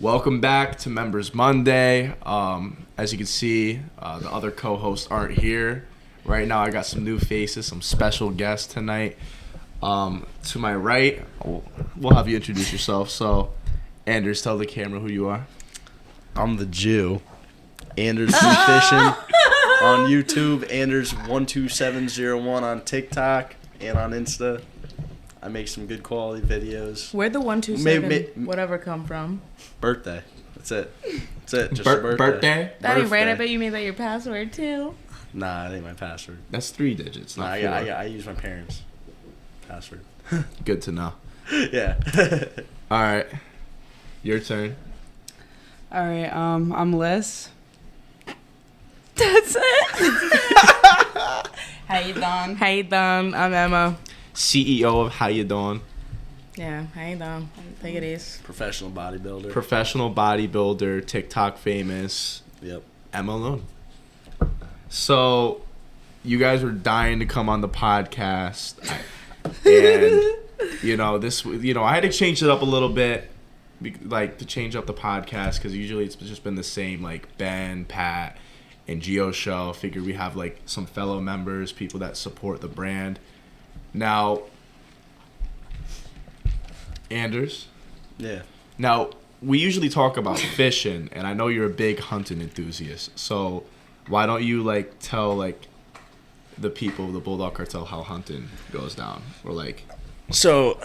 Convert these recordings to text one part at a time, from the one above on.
Welcome back to Members Monday. As you can see, the other co-hosts aren't here. Right now I got some new faces, some special guests tonight. To my right, we'll have you introduce yourself. So, Anders, tell the camera who you are. I'm the Jew. Anders Fishing on YouTube. Anders12701 on TikTok and on Insta. I make some good quality videos. Where'd the 127 whatever come from? Birthday. That's it. Just a birthday. Birthday? That ain't right. I bet you made that your password too. Nah, that ain't my password. That's 3 digits. Nah, Not I use my parents' password. Good to know. Yeah. All right, your turn. All right, I'm Liz. That's it. How you doing? How you doing? I'm Emma. CEO of How You Doing? Yeah, how you doing? Take it easy. Professional bodybuilder. Professional bodybuilder, TikTok famous. Yep. Emma Lone. So, you guys were dying to come on the podcast, and I had to change it up a little bit, to change up the podcast because usually it's just been the same, like Ben, Pat, and Gio show. Figured we have like some fellow members, people that support the brand. Now, Anders. Yeah. Now, we usually talk about fishing, and I know you're a big hunting enthusiast. So, why don't you tell the people, the Bulldog Cartel, how hunting goes down? Or So,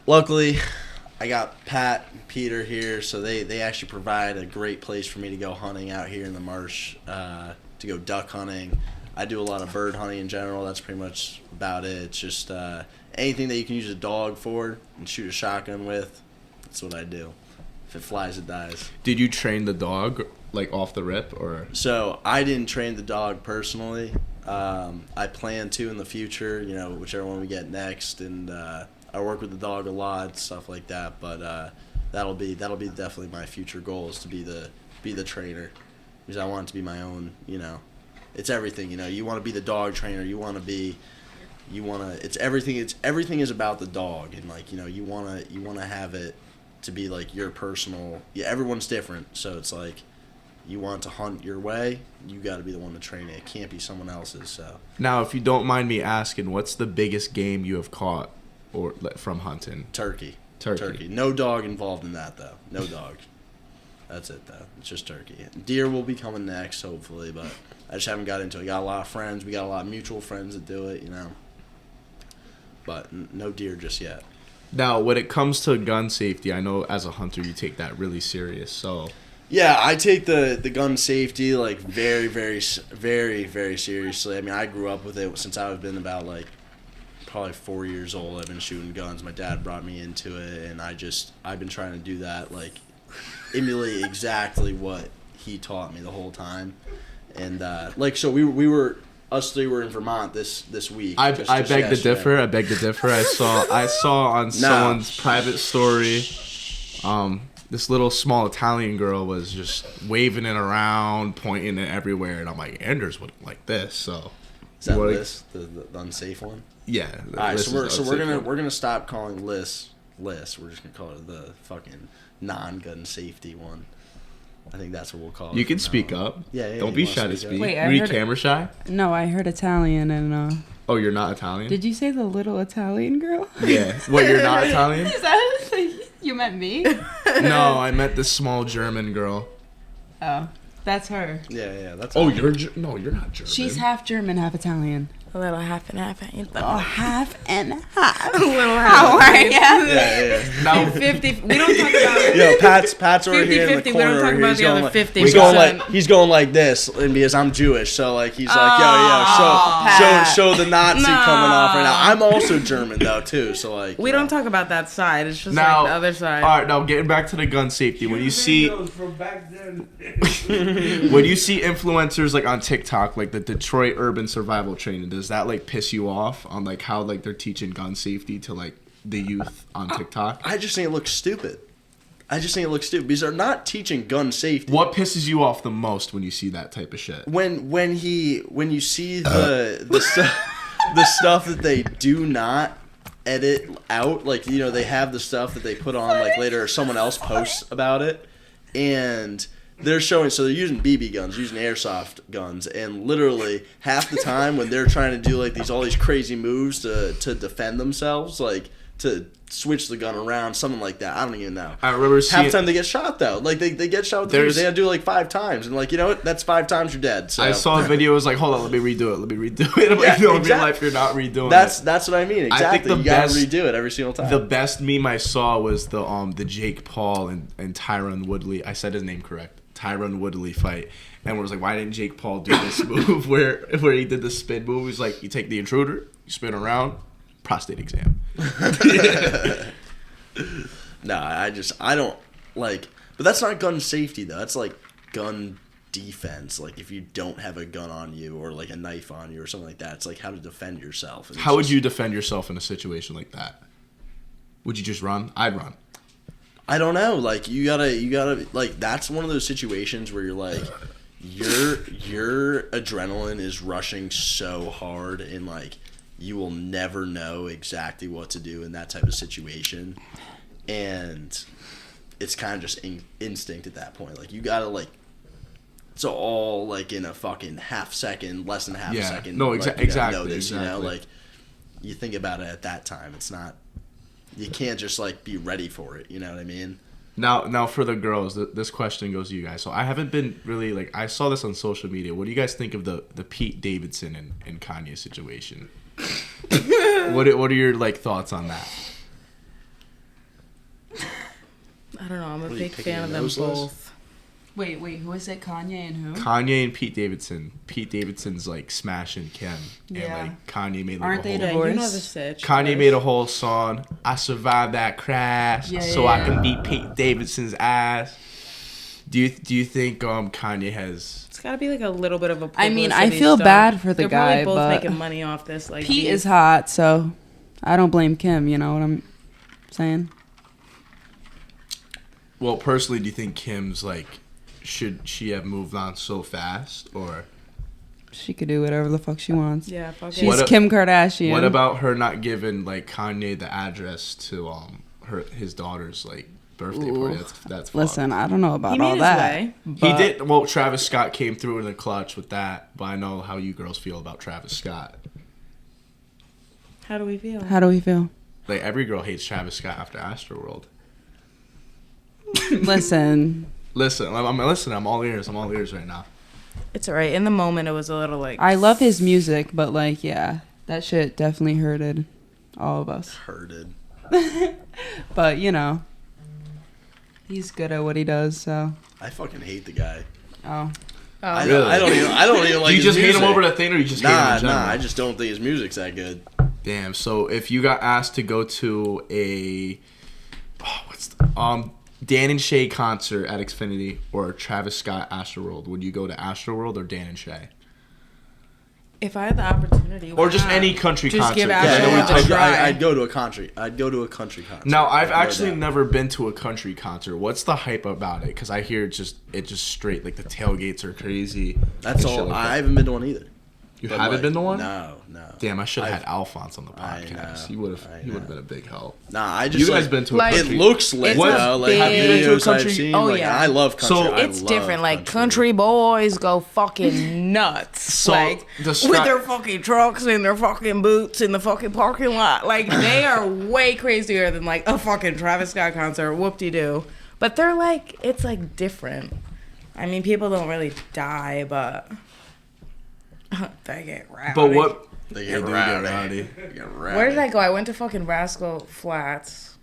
luckily, I got Pat and Peter here, so they actually provide a great place for me to go hunting out here in the marsh, to go duck hunting. I do a lot of bird hunting in general. That's pretty much about it. It's just anything that you can use a dog for and shoot a shotgun with, that's what I do. If it flies, it dies. Did you train the dog off the rip, or? So I didn't train the dog personally. I plan to in the future, whichever one we get next, and I work with the dog a lot, stuff like that. But that'll be definitely my future goal, is to be the trainer, because I want it to be my own. It's everything. You want to be the dog trainer. It's everything. Everything is about the dog, and you want to have it to be your personal. Yeah, everyone's different, so it's you want to hunt your way, you got to be the one to train it. It can't be someone else's. So Now, if you don't mind me asking, what's the biggest game you have caught or from hunting? Turkey. Turkey. No dog involved in that though. No dog. That's it though. It's just turkey. Deer will be coming next, hopefully, but I just haven't got into it. I got a lot of friends. We got a lot of mutual friends that do it, But no deer just yet. Now, when it comes to gun safety, I know as a hunter you take that really serious. So yeah, I take the gun safety very, very, very, very seriously. I mean, I grew up with it since I've been about probably 4 years old. I've been shooting guns. My dad brought me into it, and I've been trying to do that, emulate exactly what he taught me the whole time. And so us three were in Vermont this week. I beg to differ. I saw on someone's private story, this little small Italian girl was just waving it around, pointing it everywhere, and I'm like, Anders wouldn't like this. So is that Liz, the unsafe one? Yeah. All right, so we're gonna stop calling Liz. We're just gonna call it the fucking non-gun safety one. I think that's what we'll call it. You can speak up. Yeah. Don't be shy to speak. Wait, Are you camera shy? No, I heard Italian and Oh, you're not Italian? Did you say the little Italian girl? Yeah. What, you're not Italian? Is that you meant me? No, I meant this small German girl. Oh, that's her. Yeah, that's Oh, you're not German. She's half German, half Italian. A little half and half. Ain't that Oh, half and half. a little How half. are you? Yeah. Now, 50. We don't talk about Yo, Pat's over here in the 50-50. We corner. don't talk over about here. the other 50. He's going like this, and because I'm Jewish, so he's Pat. show the Nazi coming off right now. I'm also German though too, so We don't talk about that side. It's just now, the other side. All right, now getting back to the gun safety. When you see from back then. when you see influencers on TikTok, the Detroit Urban Survival Training, does that piss you off on how they're teaching gun safety to the youth on TikTok? I just think it looks stupid. Because they're not teaching gun safety. What pisses you off the most when you see that type of shit? When you see the stuff that they do not edit out, they have the stuff that they put on later, or someone else posts about it. and they're showing, so they're using BB guns, using airsoft guns, and literally half the time when they're trying to do like all these crazy moves to defend themselves, like to switch the gun around, something like that. I don't even know. I remember Half seeing. the time they get shot though. Like they get shot with the BBs. They had to do it like 5 times, and like you know what? That's 5 times you're dead. So I saw a video. It was like, hold on, let me redo it. I'm like, no, in real life, you're not redoing it. That's what I mean. Exactly. I think the you gotta best- redo it every single time. The best meme I saw was the Jake Paul and Tyron Woodley. I said his name correct. Tyron Woodley fight. And was like, why didn't Jake Paul do this move where he did the spin move? He's like, you take the intruder, you spin around, prostate exam. No, I don't like. But that's not gun safety though. That's like gun defense. Like if you don't have a gun on you or like a knife on you or something like that, it's like how to defend yourself. And it's How would just- you defend yourself in a situation like that? Would you just run? I'd run. I don't know. Like you gotta like that's one of those situations where you're like your adrenaline is rushing so hard and like you will never know exactly what to do in that type of situation, and it's kind of just instinct at that point. Like you gotta like. It's all like in a fucking half second, less than half a second. No, like, you gotta exactly. know this, exactly. You know, like you think about it at that time. It's not. You can't just like be ready for it. You know what I mean? Now for the girls, this question goes to you guys. So I haven't been really like I saw this on social media. What do you guys think of the Pete Davidson and Kanye situation? What are your like thoughts on that? I don't know. I'm a What are you big picking fan of your them nose, Liz? both. Wait, who is it? Kanye and who? Kanye and Pete Davidson. Pete Davidson's like smashing Kim, Yeah. and like Kanye made like Aren't a they whole. Yeah, you know the Divorced? sitch. Kanye guys. made a whole song. I survived that crash, Yeah, so I yeah. can beat Pete Davidson's ass. Do you think Kanye has? It's got to be like a little bit of a. I mean, I publicity feel stunt. bad for the They're guy, probably both but making money off this. Like Pete beef. is hot, so I don't blame Kim. You know what I'm saying? Well, personally, do you think Kim's like? Should she have moved on so fast, or She could do whatever the fuck she wants. Yeah, fuck She's it. What a- Kim Kardashian. what about her not giving like Kanye the address to his daughter's like birthday Ooh. party? That's fucked. Listen, I don't know about He made all his that. way. He but did. Well, Travis Scott came through in the clutch with that, but I know how you girls feel about Travis Scott. How do we feel? How do we feel? Like every girl hates Travis Scott after Astroworld. Listen, Listen, I'm listening. I'm all ears. I'm all ears right now. It's alright. In the moment, it was a little like. I love his music, but like, yeah, that shit definitely hurted all of us. Hurted. But you know, he's good at what he does. So, I fucking hate the guy. oh, Oh. I Really? don't even like. Do you his just hate him music. over the thing, or you just hate him Nah, in general? I just don't think his music's that good. Damn. So if you got asked to go to a Dan and Shay concert at Xfinity or Travis Scott Astroworld, would you go to Astroworld or Dan and Shay? If I had the opportunity, Or just wow. any country Just concert? give Yeah, Astroworld I know we a talked- try. I'd go to a country. I'd go to a country concert. Now I've No actually doubt. never been to a country concert. What's the hype about it? Because I hear it just straight like the tailgates are crazy. That's and shit all. like that. I haven't been to one either. You But, haven't like, been to one? No. Damn, I should have I've- had Alphonse on the I podcast. know, He would have. I He would have know. been a big help. Nah, I just You guys like, been to a Like- It country? looks lit It's though. a Like have big- videos Have you been to a I've country- seen. Oh, like, yeah. I love country. So- I It's love different. Like country boys go fucking nuts. So, like descri- with their fucking trucks and their fucking boots in the fucking parking lot. Like they are way crazier than like a fucking Travis Scott concert. Whoop-de-doo. But they're like, it's like different. I mean, people don't really die, but they get rowdy. But what? They They get do get rowdy. rowdy. They get rowdy. Where did I go? I went to fucking Rascal Flats.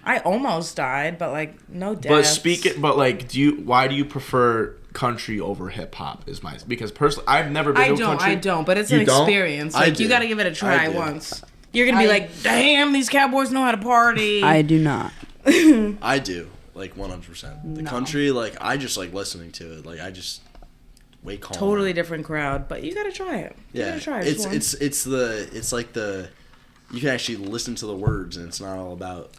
I almost died, but like no deaths. But speaking, but like, why do you prefer country over hip hop? Is my because personally, I've never been I to a don't, country. I don't, but it's You an don't? experience. I Like you do. got to give it a try I do. once. You're gonna be I- like, damn, these cowboys know how to party. I do not. I do. Like 100%. The No. country, like I just like listening to it. Like I just way calmer. Totally different crowd, but you gotta try it. You Yeah. gotta try it. It's once. it's like the you can actually listen to the words and it's not all about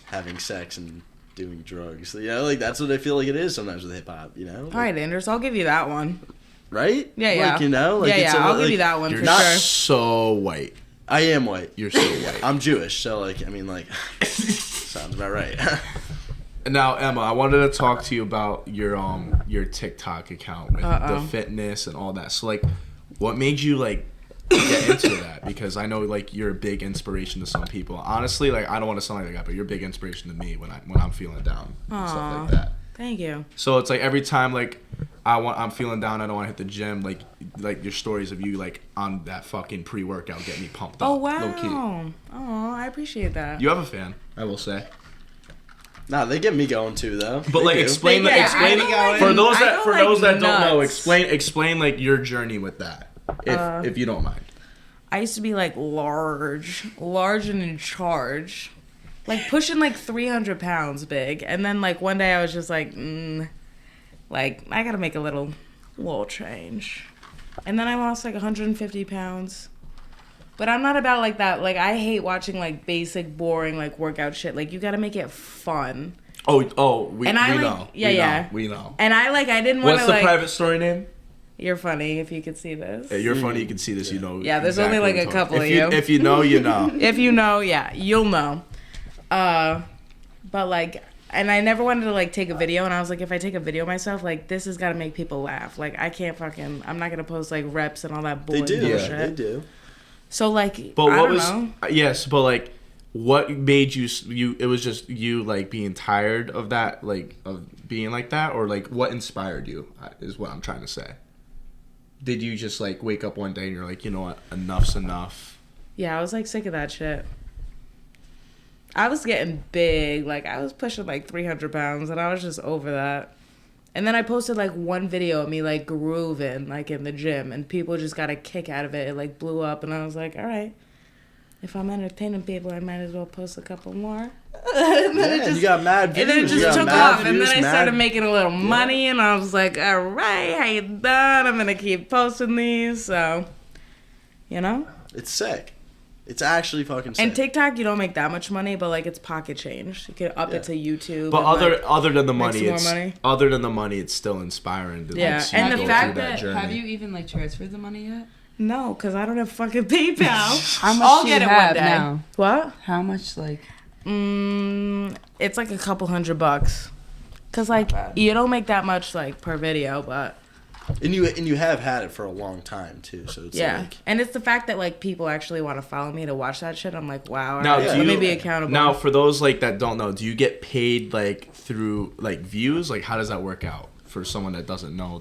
having sex and doing drugs. You know, like that's what I feel like it is sometimes with hip hop, you know? Like, All right, Anders, I'll give you that one. Right? Yeah, yeah. Like, you know, like yeah, it's yeah, I'll give like, you that one You're for not sure. so white. I am white. You're so white. I'm Jewish, so like I mean like sounds about right. Now, Emma, I wanted to talk to you about your TikTok account with the fitness and all that. So, like, what made you like get into that? Because I know like you're a big inspiration to some people. Honestly, like I don't want to sound like that, but you're a big inspiration to me when I'm feeling down and stuff like that. Thank you. So it's like every time like I'm feeling down, I don't want to hit the gym. Like your stories of you like on that fucking pre-workout get me pumped up. Oh wow. Low key. Oh, I appreciate that. You have a fan, I will say. Nah, they get me going too, though. But like, explain Yeah, explain I don't for like- those I that don't for like those that don't know. nuts. Explain like your journey with that, if you don't mind. I used to be like large and in charge, like pushing like 300 pounds big, and then like one day I was just like, like I gotta make a little change, and then I lost like 150 pounds. But I'm not about like that. Like I hate watching like basic, boring like workout shit. Like you gotta make it fun. We And we I like- know. yeah. We know. And I didn't want What's to the like. private story name? You're funny if you could see this. Hey, you're funny. You can see this. You know. Yeah, there's only, like, what a I'm couple talking- of you. If you know, you know. If you know, yeah, you'll know. But like, and I never wanted to like take a video, and I was like, if I take a video of myself, like this has got to make people laugh. Like I can't I'm not gonna post like reps and all that They do. bullshit. Yeah, they do. So like, But I what don't was know. yes? But like, what made you? It was just you like being tired of that, like of being like that, or like what inspired you? Is what I'm trying to say. Did you just like wake up one day and you're like, you know what, enough's enough? Yeah, I was like sick of that shit. I was getting big, like I was pushing like 300 pounds, and I was just over that. And then I posted like one video of me like grooving like in the gym, and people just got a kick out of it. It like blew up, and I was like, all right, if I'm entertaining people, I might as well post a couple more. And then Yeah, you got mad views. and then it you just got took mad off, and views, then I mad- started making a little money, and I was like, all right, how you done? I'm gonna keep posting these, so you know. It's sick. It's actually fucking sick. And TikTok, you don't make that much money, but like it's pocket change. You can up it to YouTube. But and, other than the make money, some more it's money. other than the money, it's still inspiring to Yeah, like, see and you the go fact through that- journey. Have you even like transferred the money yet? no, because I don't have fucking PayPal. How much I'll do get you it one have day. now? What? How much like? It's like a couple $100. Cause like you don't make that much like per video, but And you have had it for a long time too, so it's yeah. like And it's the fact that like people actually want to follow me to watch that shit. I'm like, wow. Now, All right, do let me you- be accountable. Now, for those like that don't know, do you get paid like through like views? Like, how does that work out for someone that doesn't know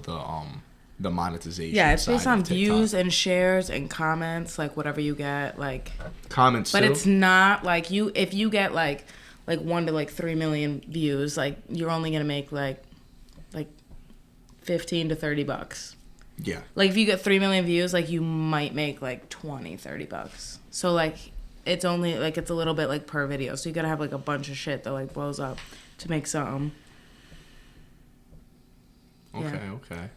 the monetization? yeah, it's side based of on TikTok? views and shares and comments, like whatever you get, like. Comments, But too? it's not like if you get like 1 to like 3 million views, like you're only gonna make like $15 to $30. Yeah. Like if you get 3 million views, like you might make like $20-$30. So like it's only like it's a little bit like per video. So you gotta have like a bunch of shit that like blows up to make something. Okay. Yeah. Okay. I'm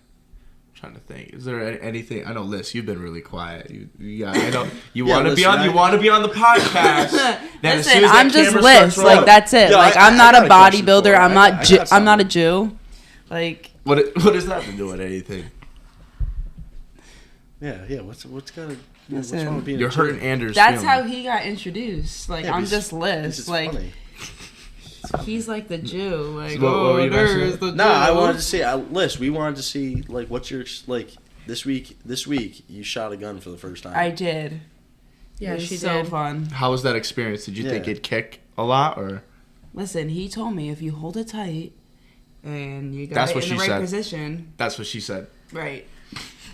trying to think. Is there anything? I know, Liz, you've been really quiet. You got. I know you Yeah, want to be listen, on. You want to be on the podcast. Then as soon Listen, as that I'm just camera starts Liz. rolling- Like that's it. Yo, like I I'm not got a a question for bodybuilder. her. I'm I not. got I'm not a something. Jew. Like What does that have to do with anything? yeah. What's what's Listen, wrong with being? You're a Jew? hurting Anders. that's feeling. how he got introduced. Like Yeah, I'm because- just because Liz. it's Like funny. he's like the Jew. Like So what were you gonna say? there's the Jew. No, I wanted to see. Liz, we wanted to see like what's your like this week. This week you shot a gun for the first time. I did. Yeah, It was she so did. fun. How was that experience? Did you think Yeah. it'd kick a lot, or Listen, he told me if you hold it tight and you got That's it what in she the right said. position, that's what she said? right?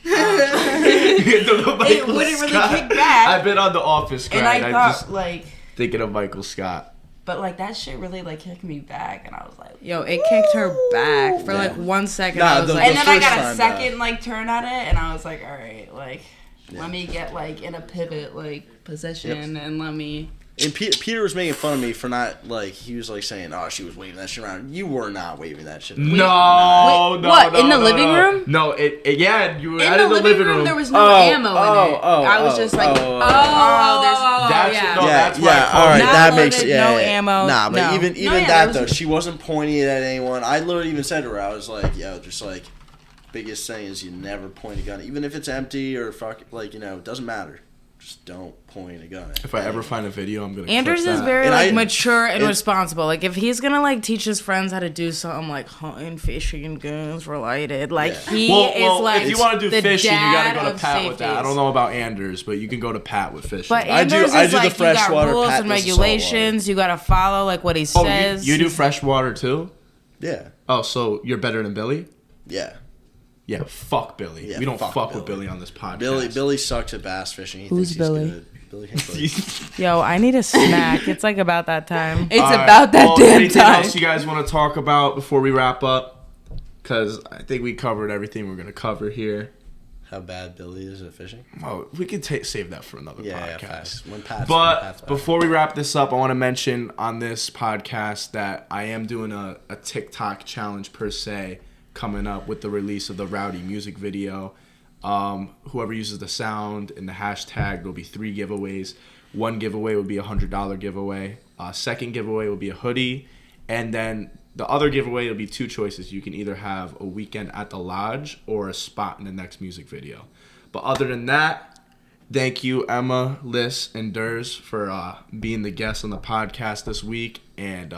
It wouldn't really kick back. I've been on The Office, And Greg. I I'm thought just like, thinking of Michael Scott. but like that shit really like kicked me back, and I was like, Yo, it kicked her back for Yeah. like 1 second. Nah, I was the- like, and then I first got a time, second like turn at it, and I was like, all right, like Yeah. let me get like in a pivot like position, and let me. And Peter was making fun of me for not like he was like saying, "Oh, she was waving that shit around." You were not waving that shit. No, Wait, no, what, no, in the no, living no. room? No, yeah, you were In out the of the living room, there was no ammo in it. I was just like, oh, That's yeah. no, Yeah, that's why I yeah, called all right, it. Not that makes loaded, yeah, no yeah. ammo, Nah, but no. even No, yeah, that there though, was- she wasn't pointing it at anyone. I literally even said to her, I was like, "Yo, just like biggest thing is you never point a gun, even if it's empty or fuck, like it doesn't matter. just don't point a gun at If I ever find a video, I'm gonna. Andrews clip is that. very And like I- mature and it- responsible. Like if he's gonna like teach his friends how to do something like hunting, fishing, and guns related, like Yeah. he Well, is like if you want to do the fishing, you gotta dad go to of Pat with that. I safeties. don't know about Anders, but you can go to Pat with fishing. But I do- Anders I is do the like you got freshwater, rules Pat and does the saltwater. regulations. You gotta follow like what he oh, says. you do freshwater too? Yeah. Oh, so you're better than Billy? Yeah. Yeah, fuck Billy. Yeah, we don't fuck fuck with Billy. Billy on this podcast. Billy sucks at bass fishing. He Who's thinks Billy? He's good. Billy Hinckley. Yo, I need a snack. It's like about that time. It's All right. about that Well, damn anything time. else you guys want to talk about before we wrap up? Because I think we covered everything we're going to cover here. How bad Billy is at fishing? Oh, we could save that for another Yeah, podcast. facts. When Pat's But back. before we wrap this up, I want to mention on this podcast that I am doing a TikTok challenge per se coming up with the release of the Rowdy music video. Whoever uses the sound and the hashtag, there'll be 3 giveaways. One giveaway would be a $100 giveaway. Second giveaway will be a hoodie. And then the other giveaway will be 2 choices. You can either have a weekend at the lodge or a spot in the next music video. But other than that, thank you, Emma, Liz, and Durs for being the guests on the podcast this week. And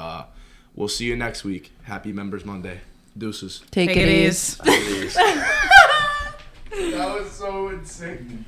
we'll see you next week. Happy Members Monday. Deuces. Take it easy. Please. That was so insane.